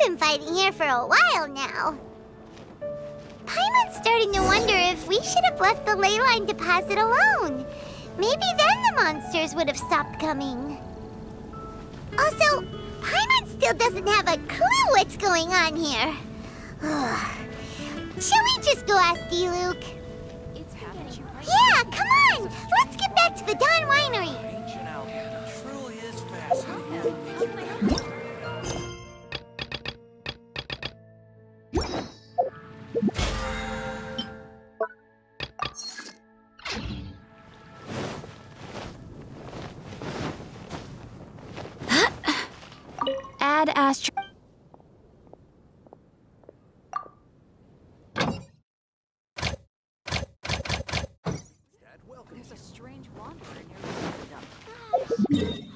been fighting here for a while now. Paimon's starting to wonder if we should have left the ley line deposit alone. Maybe then the monsters would have stopped coming. Also, Paimon still doesn't have a clue what's going on here. Shall we just go ask D-Luke? Yeah, come on! Let's get back to the Dawn Winery. Truly is fascinating. Add Astro. There's a strange wanderer near the kingdom.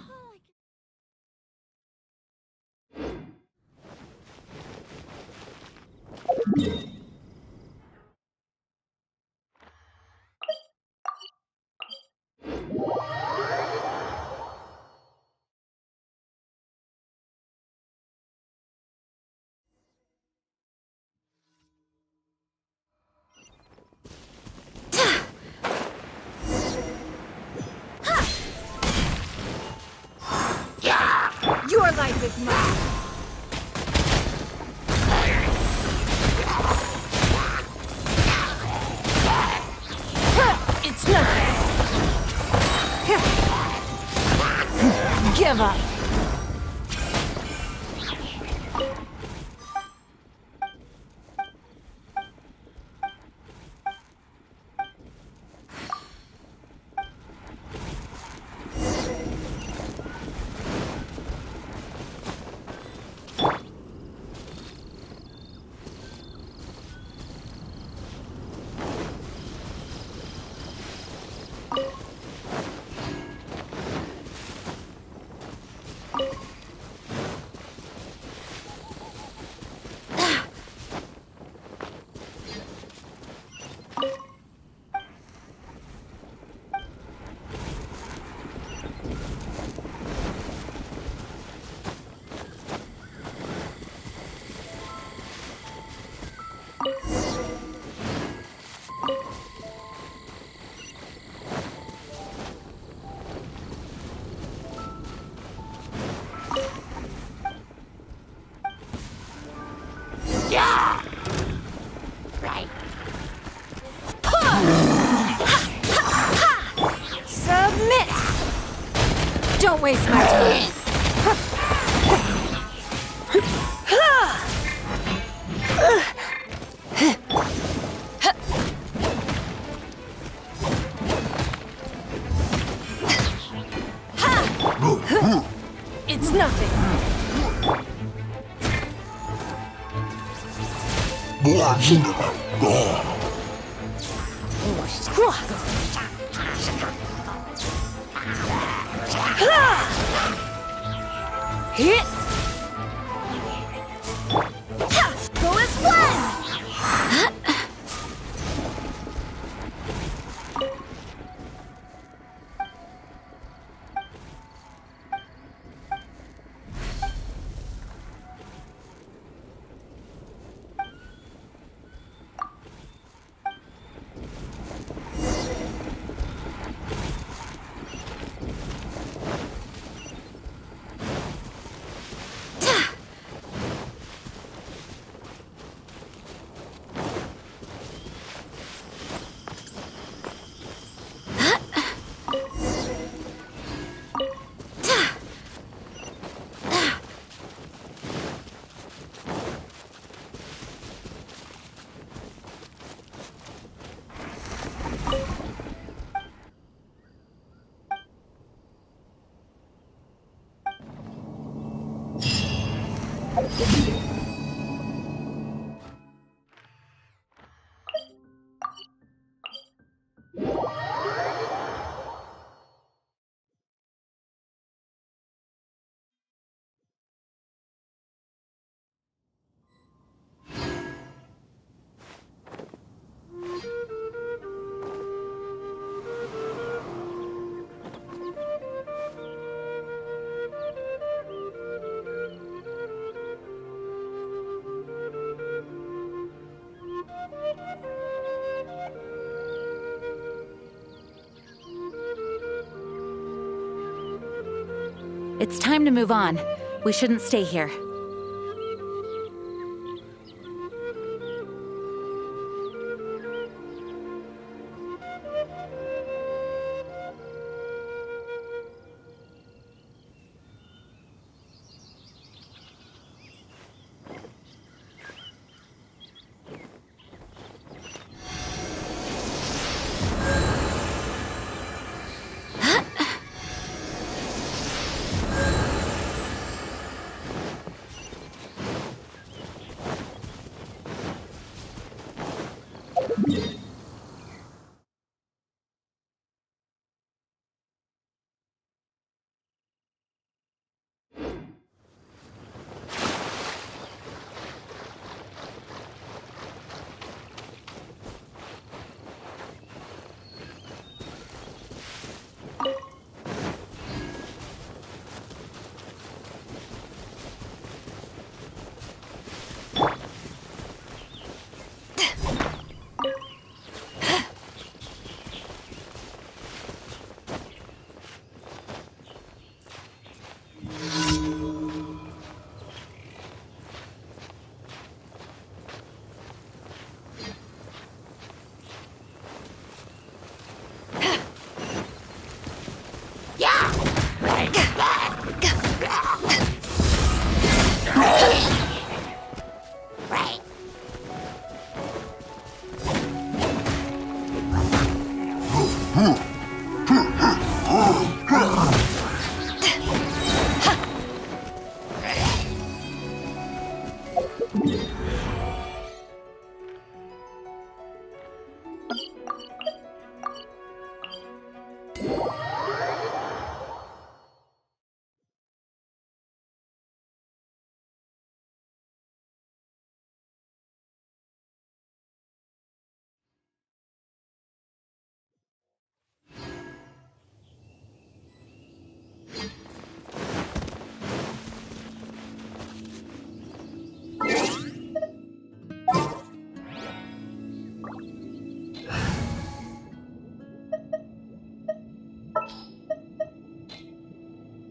Your life is mine. It's nothing. Give up. Submit! Don't waste my time. It's nothing. Hit! Go as one! It's time to move on. We shouldn't stay here.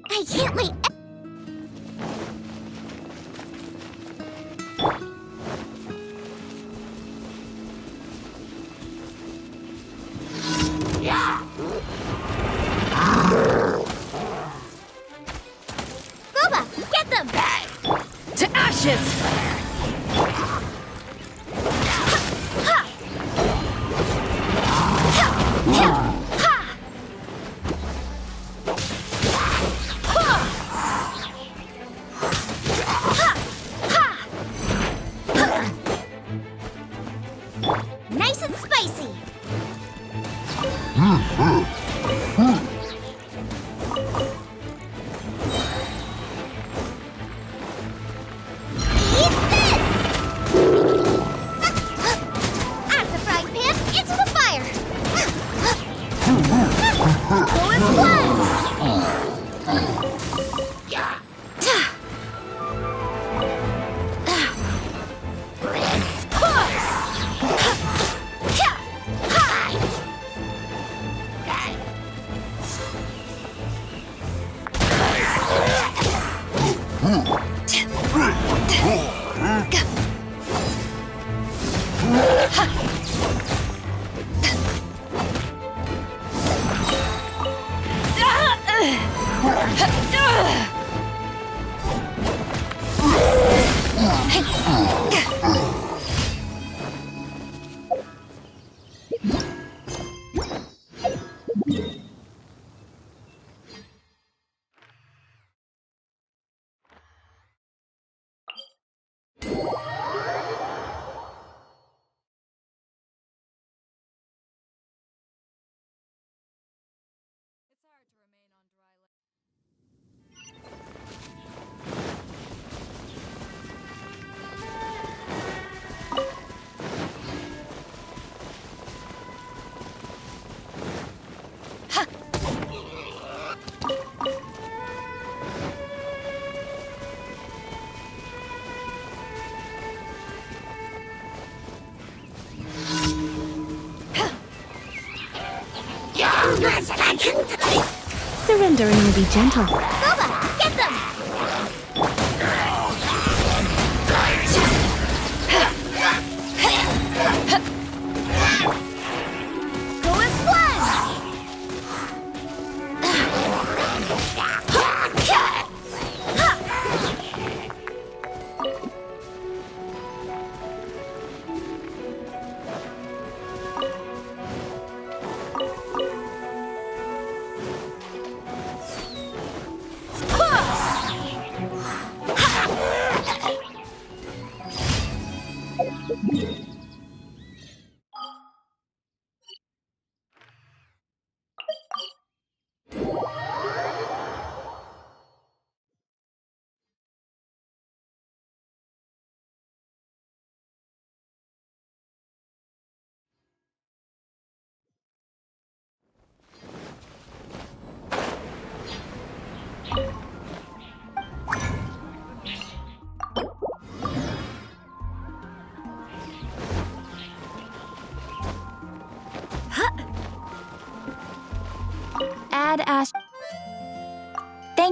I can't wait. Boba, get them! To ashes! Nice and spicy. Eat this! Out of the frying pan, into the fire! Go as planned! Surrendering will be gentle. Boba, get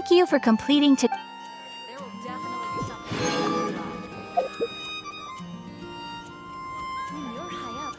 Thank you for completing to. There will definitely be something to do. When you're high up,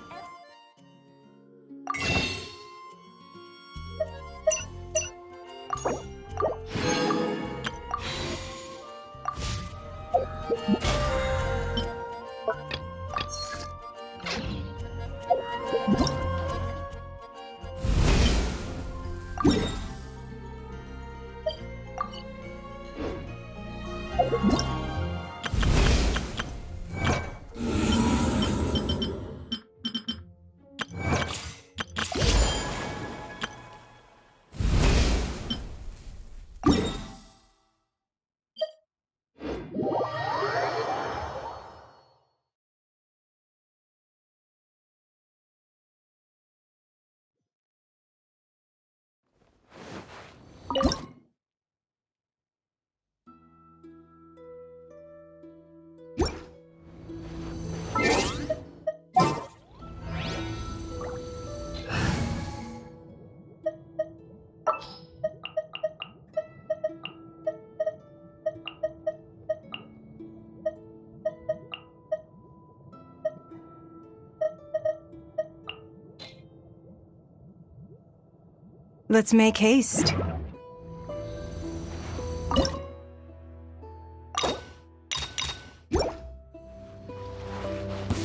Let's make haste.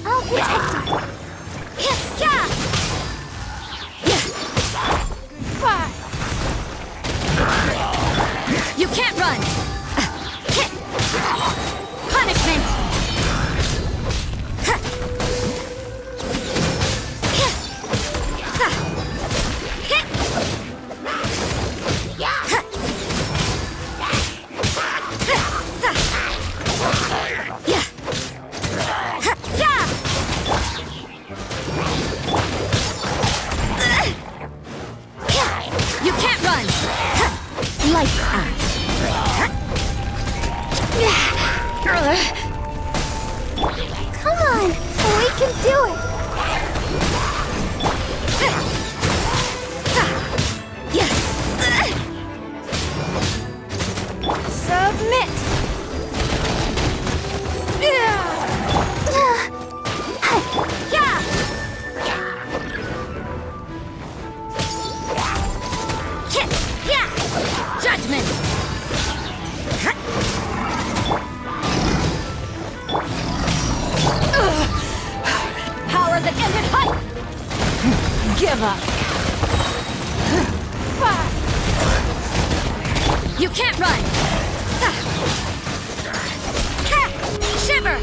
I'll protect her. Goodbye. You can't run. Punishment. You can't run. Lights out. Come on, we can do it. Submit. Judgment. Power that ended height. Give up. You can't run. Shiver.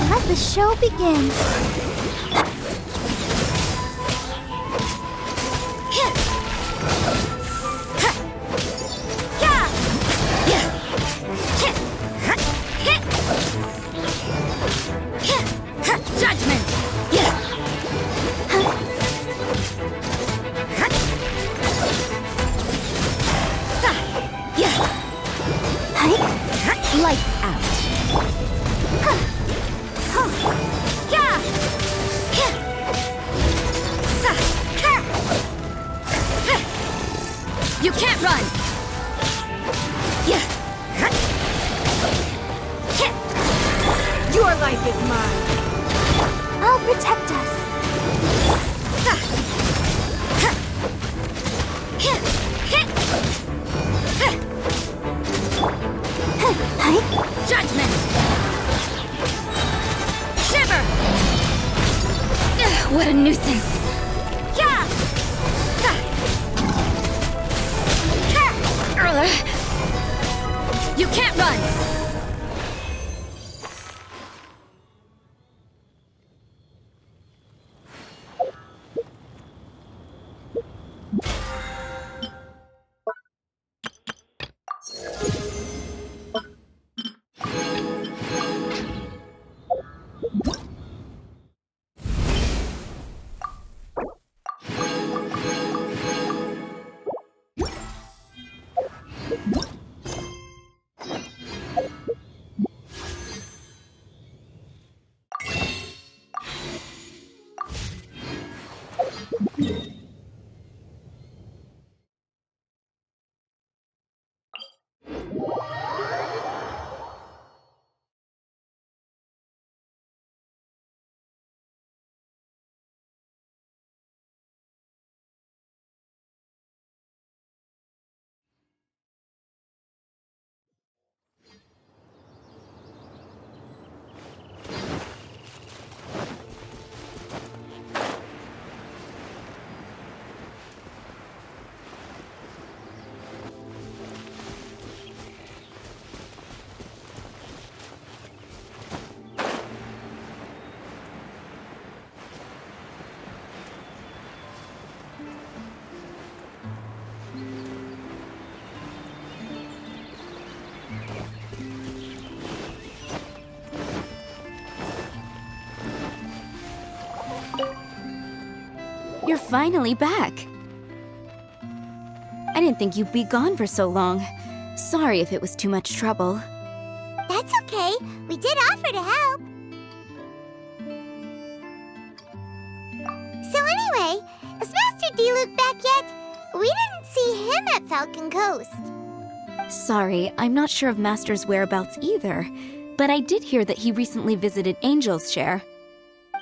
Let the show begin. Judgment. Lights out. You can't run. Your life is mine. I'll protect us. Judgment. Shiver. What a nuisance. You can't run. You're finally back. I didn't think you'd be gone for so long. Sorry if it was too much trouble. That's okay. We did offer to help. So anyway, is Master D-Luke back yet? We didn't see him at Falcon Coast. Sorry, I'm not sure of Master's whereabouts either, but I did hear that he recently visited Angel's Share.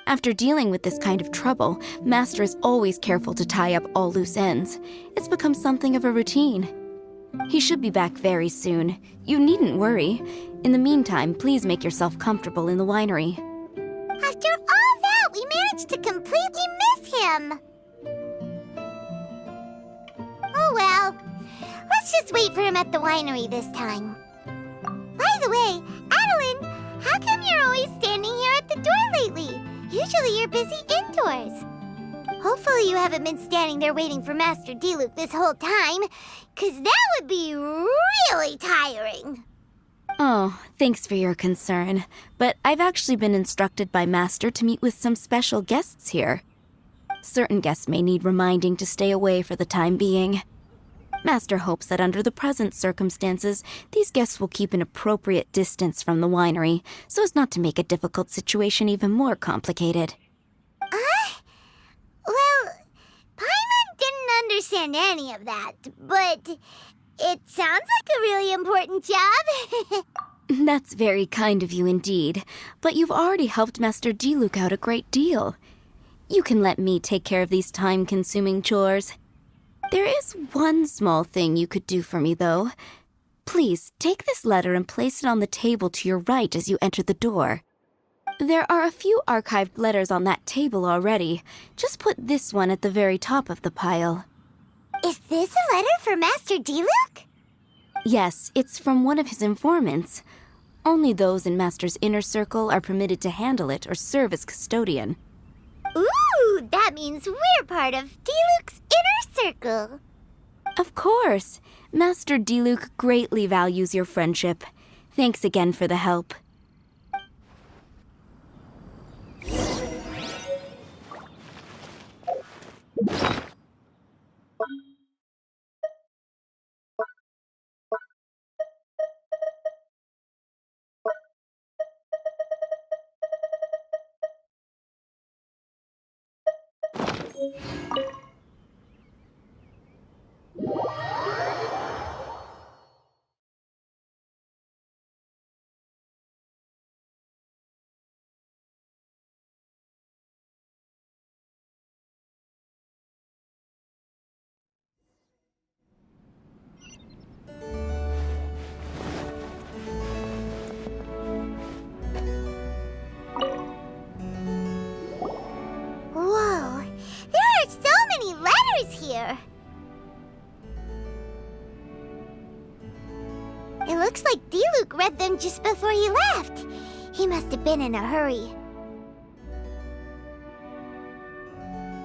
After dealing with this kind of trouble, Master is always careful to tie up all loose ends. It's become something of a routine. He should be back very soon. You needn't worry. In the meantime, please make yourself comfortable in the winery. After all that, we managed to completely miss him. Oh well. Let's just wait for him at the winery this time. By the way, Adeline, how come you're always standing here at the door lately? Usually you're busy indoors. Hopefully you haven't been standing there waiting for Master D-Luke this whole time, 'cause that would be really tiring. Oh, thanks for your concern. But I've actually been instructed by Master to meet with some special guests here. Certain guests may need reminding to stay away for the time being. Master hopes that under the present circumstances, these guests will keep an appropriate distance from the winery, so as not to make a difficult situation even more complicated. Well, Paimon didn't understand any of that, but it sounds like a really important job. That's very kind of you indeed, but you've already helped Master D-Luke out a great deal. You can let me take care of these time-consuming chores. There is one small thing you could do for me, though. Please, take this letter and place it on the table to your right as you enter the door. There are a few archived letters on that table already. Just put this one at the very top of the pile. Is this a letter for Master D-Luke? Yes, it's from one of his informants. Only those in Master's inner circle are permitted to handle it or serve as custodian. Ooh, that means we're part of D-Luke's inner circle. Of course. Master D-Luke greatly values your friendship. Thanks again for the help. Whoa, there are so many letters here. It looks like D-Luke read them just before he left. He must have been in a hurry.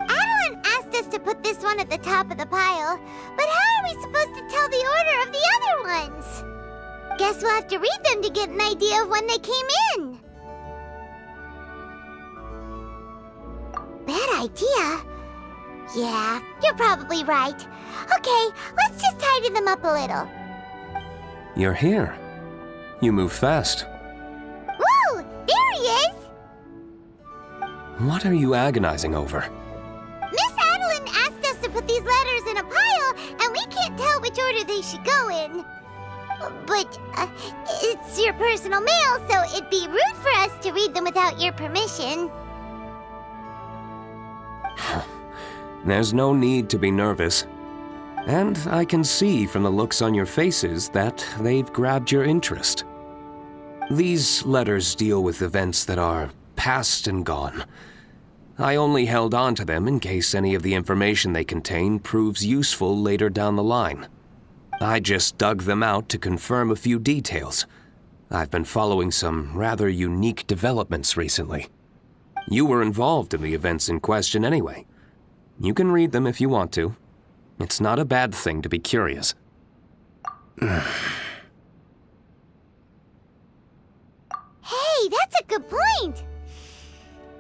Adeline asked us to put this one at the top of the pile, but how are we supposed to tell the order of the other ones? Guess we'll have to read them to get an idea of when they came in. Bad idea. Yeah, you're probably right. Okay, let's just tidy them up a little. You're here. You move fast. Woo! There he is! What are you agonizing over? Miss Adeline asked us to put these letters in a pile, and we can't tell which order they should go in. But, it's your personal mail, so it'd be rude for us to read them without your permission. There's no need to be nervous. And I can see from the looks on your faces that they've grabbed your interest. These letters deal with events that are past and gone. I only held on to them in case any of the information they contain proves useful later down the line. I just dug them out to confirm a few details. I've been following some rather unique developments recently. You were involved in the events in question anyway. You can read them if you want to. It's not a bad thing to be curious. Hey, that's a good point.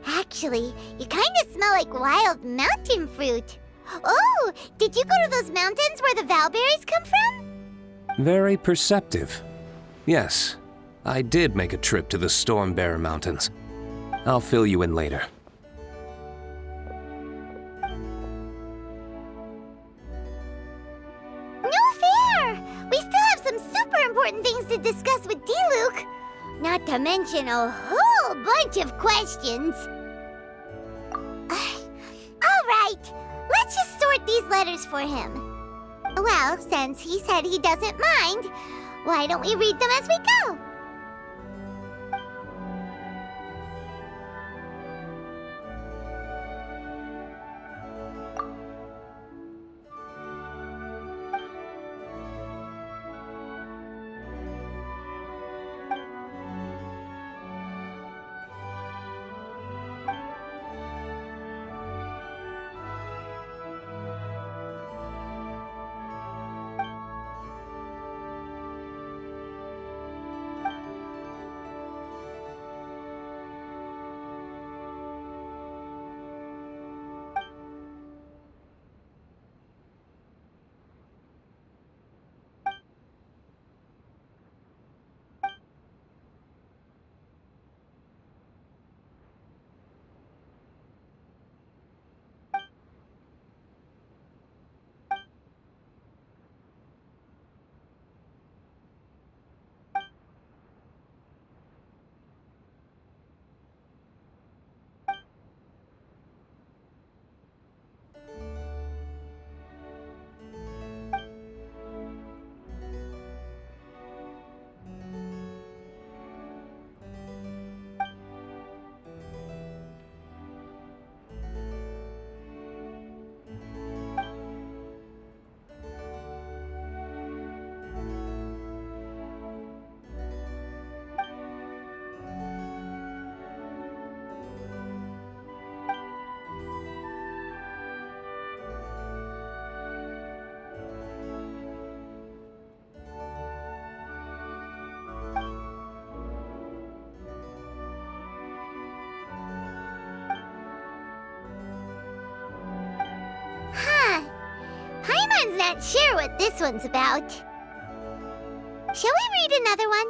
Actually, you kind of smell like wild mountain fruit. Oh, did you go to those mountains where the valberries come from? Very perceptive. Yes, I did make a trip to the Stormbearer Mountains. I'll fill you in later. No fair! We still have some super important things to discuss with Diluc. Not to mention a whole bunch of questions. All right, let's just sort these letters for him. Well, since he said he doesn't mind, why don't we read them as we go? Paimon's not sure what this one's about. Shall we read another one?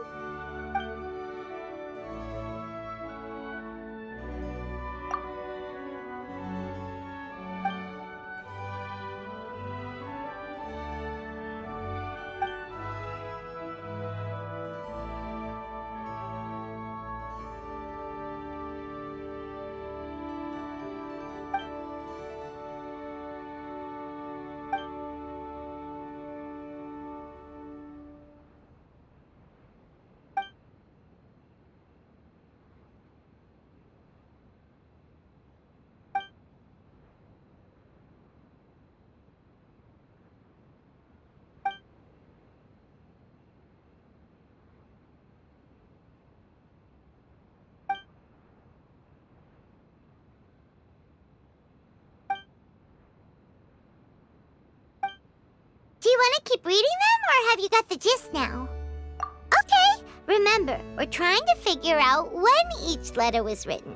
Do you want to keep reading them, or have you got the gist now? Okay, remember, we're trying to figure out when each letter was written.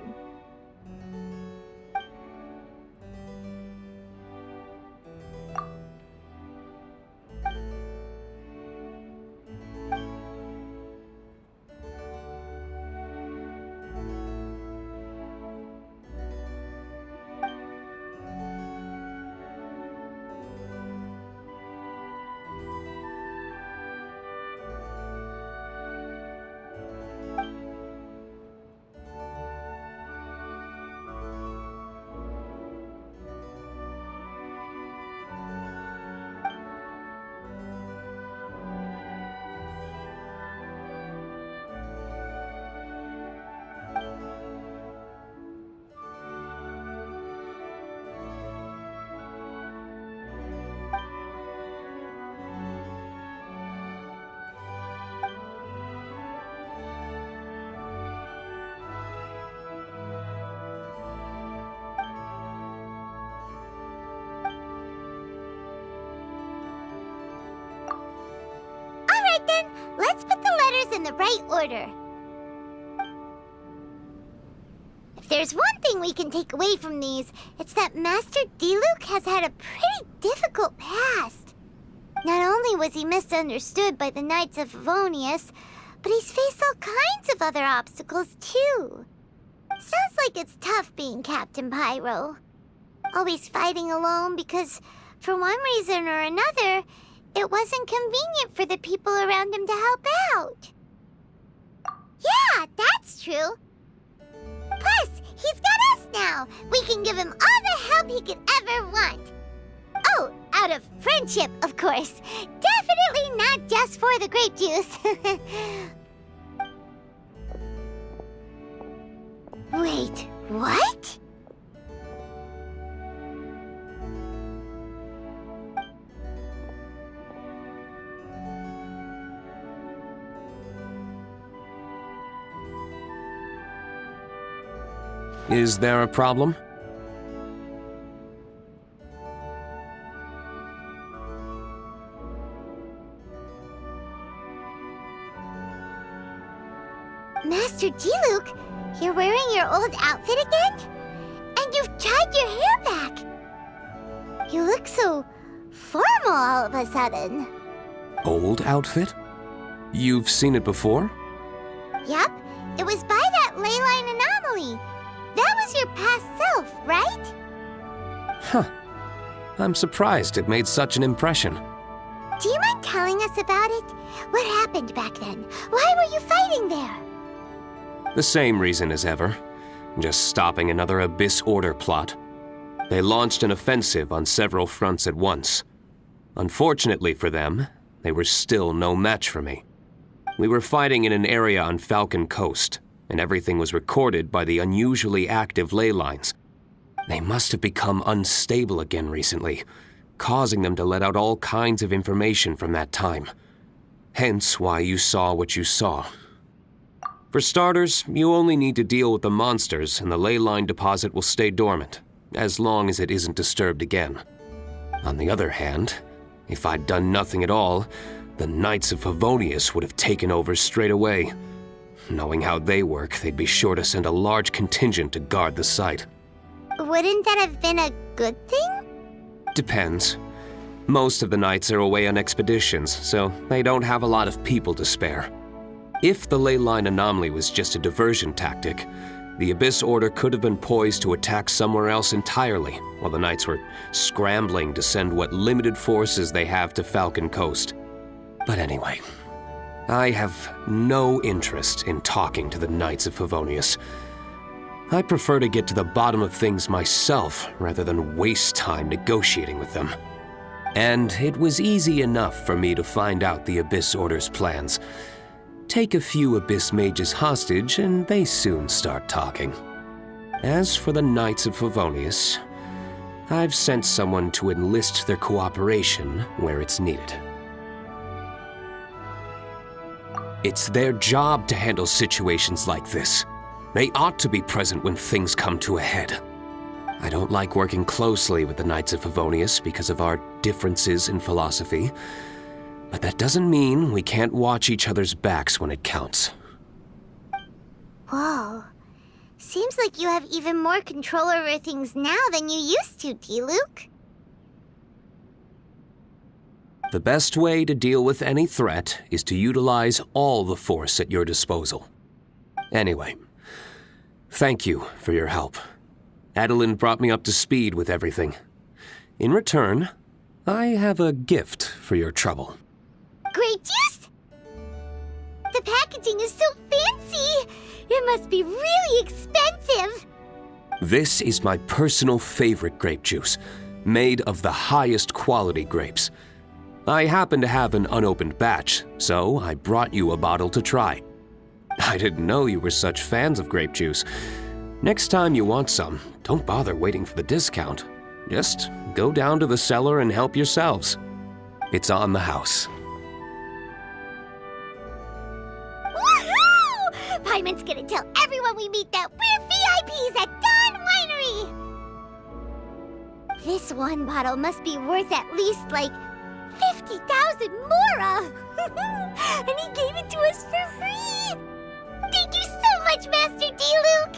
Then, let's put the letters in the right order. If there's one thing we can take away from these, it's that Master Diluc has had a pretty difficult past. Not only was he misunderstood by the Knights of Favonius, but he's faced all kinds of other obstacles, too. Sounds like it's tough being Captain Pyro. Always fighting alone because, for one reason or another, it wasn't convenient for the people around him to help out. Yeah, that's true. Plus, he's got us now. We can give him all the help he could ever want. Oh, out of friendship, of course. Definitely not just for the grape juice. Wait, what? Is there a problem? Master Diluc, you're wearing your old outfit again? And you've tied your hair back. You look so formal all of a sudden. Old outfit? You've seen it before? Yup, it was by that leyline anomaly. That was your past self, right? Huh. I'm surprised it made such an impression. Do you mind telling us about it? What happened back then? Why were you fighting there? The same reason as ever. Just stopping another Abyss Order plot. They launched an offensive on several fronts at once. Unfortunately for them, they were still no match for me. We were fighting in an area on Falcon Coast, and everything was recorded by the unusually active ley lines. They must have become unstable again recently, causing them to let out all kinds of information from that time. Hence why you saw what you saw. For starters, you only need to deal with the monsters and the ley line deposit will stay dormant, as long as it isn't disturbed again. On the other hand, if I'd done nothing at all, the Knights of Favonius would have taken over straight away. Knowing how they work, they'd be sure to send a large contingent to guard the site. Wouldn't that have been a good thing? Depends. Most of the Knights are away on expeditions, so they don't have a lot of people to spare. If the ley line anomaly was just a diversion tactic, the Abyss Order could have been poised to attack somewhere else entirely, while the Knights were scrambling to send what limited forces they have to Falcon Coast. But anyway, I have no interest in talking to the Knights of Favonius. I prefer to get to the bottom of things myself rather than waste time negotiating with them. And it was easy enough for me to find out the Abyss Order's plans. Take a few Abyss Mages hostage and they soon start talking. As for the Knights of Favonius, I've sent someone to enlist their cooperation where it's needed. It's their job to handle situations like this. They ought to be present when things come to a head. I don't like working closely with the Knights of Favonius because of our differences in philosophy, but that doesn't mean we can't watch each other's backs when it counts. Whoa. Seems like you have even more control over things now than you used to, Diluc. The best way to deal with any threat is to utilize all the force at your disposal. Anyway, thank you for your help. Adeline brought me up to speed with everything. In return, I have a gift for your trouble. Grape juice? The packaging is so fancy! It must be really expensive! This is my personal favorite grape juice, made of the highest quality grapes. I happen to have an unopened batch, so I brought you a bottle to try. I didn't know you were such fans of grape juice. Next time you want some, don't bother waiting for the discount. Just go down to the cellar and help yourselves. It's on the house. Woohoo! Paimon's gonna tell everyone we meet that we're VIPs at Dawn Winery! This one bottle must be worth at least, 50,000 mora! And he gave it to us for free! Thank you so much, Master Diluc!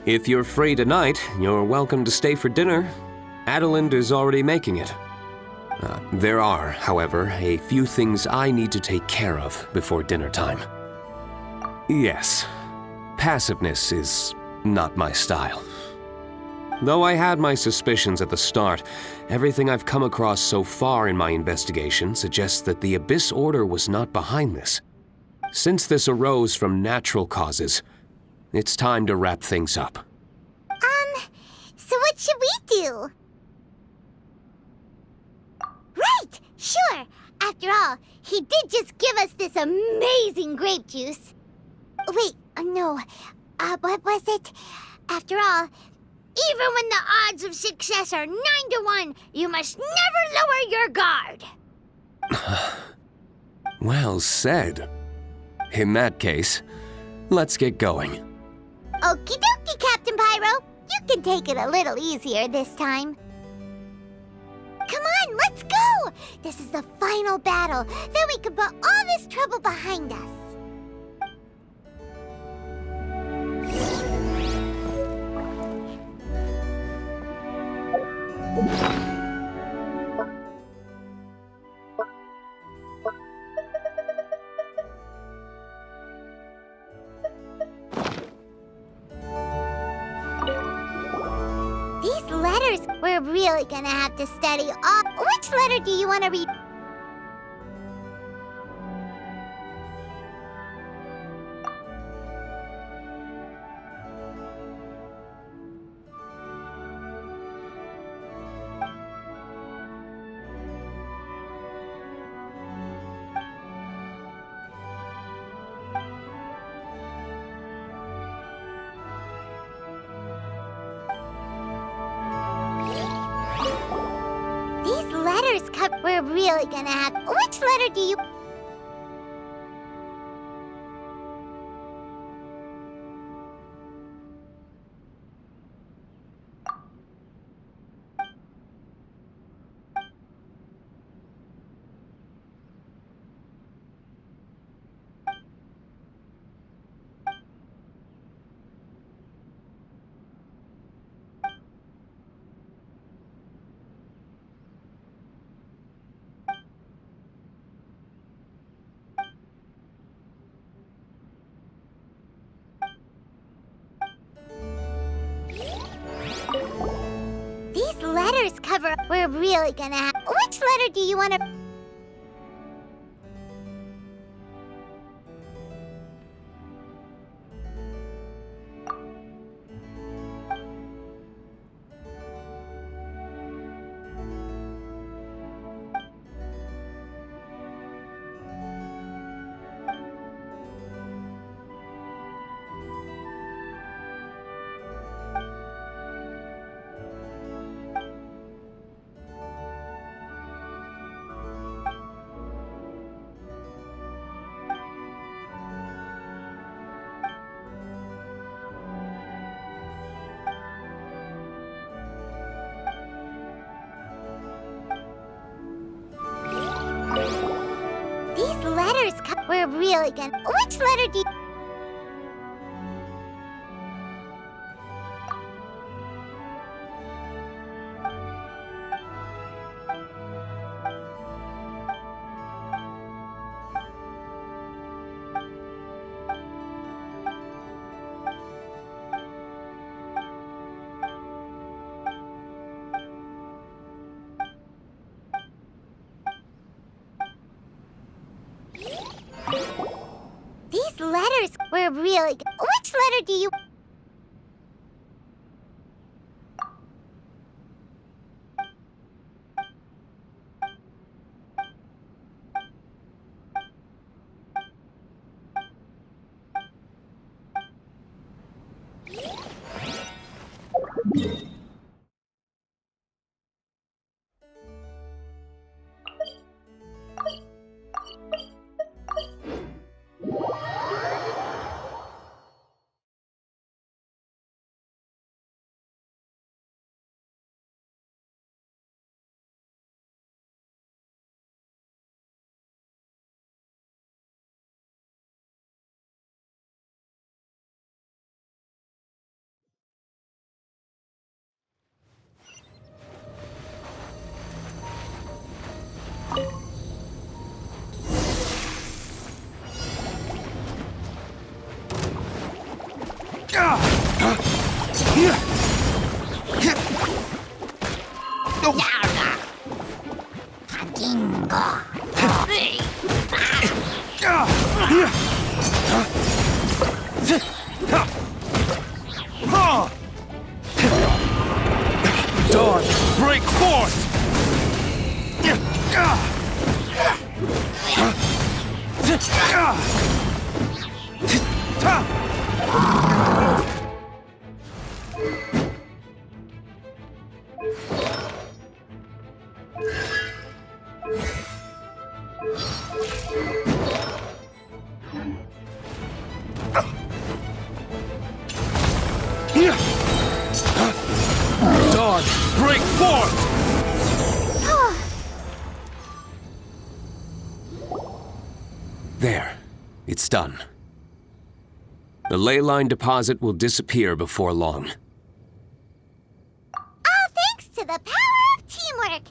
If you're free tonight, you're welcome to stay for dinner. Adeline is already making it. There are, however, a few things I need to take care of before dinner time. Yes, passiveness is not my style. Though I had my suspicions at the start, everything I've come across so far in my investigation suggests that the Abyss Order was not behind this. Since this arose from natural causes, it's time to wrap things up. So what should we do? Right! Sure! After all, he did just give us this amazing grape juice. Wait, no. What was it? After all, even when the odds of success are 9 to 1, you must never lower your guard. Well said. In that case, let's get going. Okie dokie, Captain Pyro. You can take it a little easier this time. Come on, let's go! This is the final battle. Then we can put all this trouble behind us. These letters, we're really gonna have to study all. Which letter do you want to read? These letters we're really gonna have. Which letter do you? These letters cover. We're really gonna have. Which letter do you want to? These letters we're really gonna. Which letter do you? These letters we're really. Which letter do you? Dawn, break forth! Dawn, break forth! There. It's done. The ley line deposit will disappear before long. All thanks to the power of teamwork.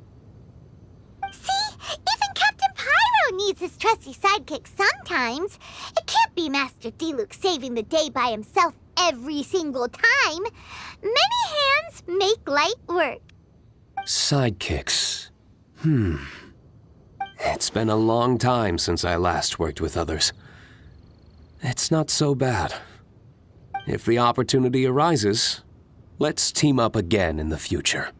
See, even Captain Pyro needs his trusty sidekick sometimes. It can't be Master Diluc saving the day by himself every single time. Many hands make light work. Sidekicks. It's been a long time since I last worked with others. It's not so bad. If the opportunity arises, let's team up again in the future.